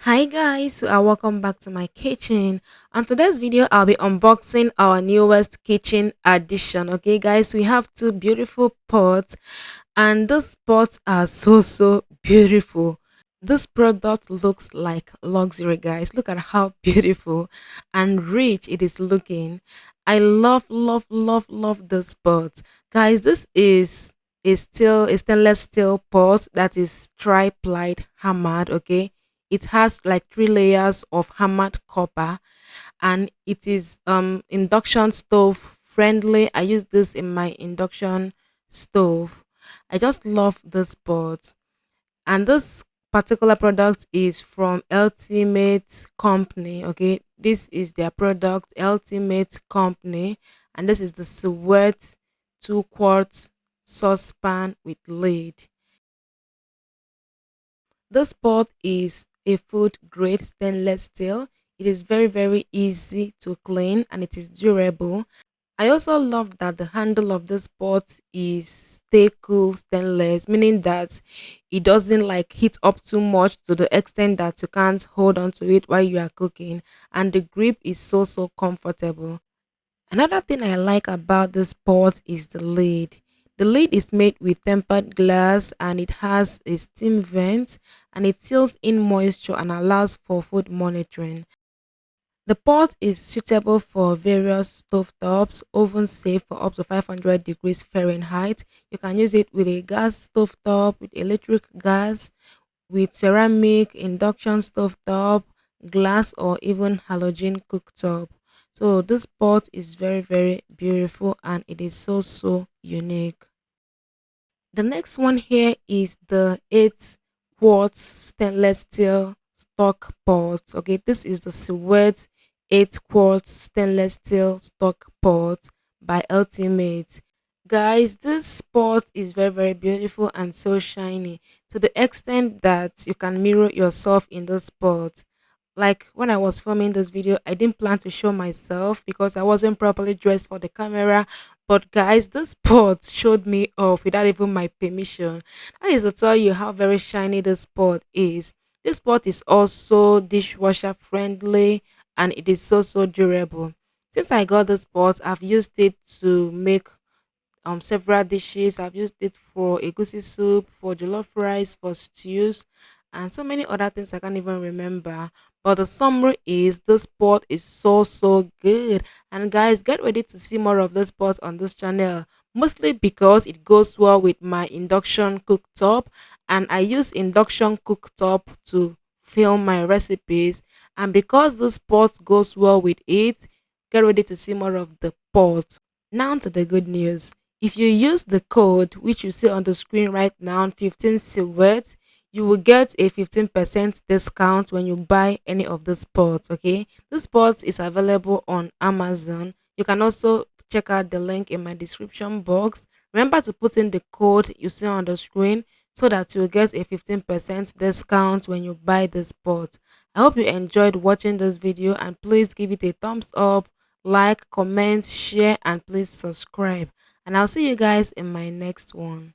Hi guys, welcome back to my kitchen. On today's video, I'll be unboxing our newest kitchen addition. Okay, guys, we have two beautiful pots, and these pots are so beautiful. This product looks like luxury, guys. Look at how beautiful and rich it is looking. I love this pot, guys. This is a stainless steel pot that is tri-ply hammered. Okay, it has like three layers of hammered copper, and it is induction stove friendly. I use this in my induction stove. I just love this pot, and this particular product is from Ultimate Company. Okay, this is their product, Ultimate Company, and this is the Ciwete 2 quart saucepan with lid. This pot is a food grade stainless steel. It is very easy to clean and it is durable. I also love that the handle of this pot is stay cool stainless, meaning that it doesn't like heat up too much to the extent that you can't hold on to it while you are cooking, and the grip is so comfortable. Another thing I like about this pot is the lid. The lid is made with tempered glass and it has a steam vent, and it seals in moisture and allows for food monitoring. The pot is suitable for various stovetops, oven safe for up to 500 degrees Fahrenheit. You can use it with a gas stovetop, with electric gas, with ceramic, induction stovetop, glass, or even halogen cooktop. So this pot is very beautiful and it is so unique. The next one here is the 8 quarts stainless steel stock pot. Okay, this is the Ciwete 8 quarts stainless steel stock pot by Ultimate. Guys, this pot is very beautiful and so shiny to the extent that you can mirror yourself in this pot. Like when I was filming this video, I didn't plan to show myself because I wasn't properly dressed for the camera. But guys, this pot showed me off without even my permission. That is to tell you how very shiny this pot is. This pot is also dishwasher friendly and it is so durable. Since I got this pot, I've used it to make several dishes. I've used it for egusi soup, for jollof rice, for stews, and so many other things I can't even remember. But the summary is this pot is so good. And guys, get ready to see more of this pot on this channel. Mostly because it goes well with my induction cooktop, and I use induction cooktop to film my recipes. And because this pot goes well with it, get ready to see more of the pot. Now to the good news. If you use the code which you see on the screen right now, 15 Ciwete, you will get a 15% discount when you buy any of the spots. Okay, this spot is available on Amazon. You can also check out the link in my description box. Remember to put in the code you see on the screen so that you'll get a 15% discount when you buy the spot. I hope you enjoyed watching this video, and please give it a thumbs up, like, comment, share, and please subscribe. And I'll see you guys in my next one.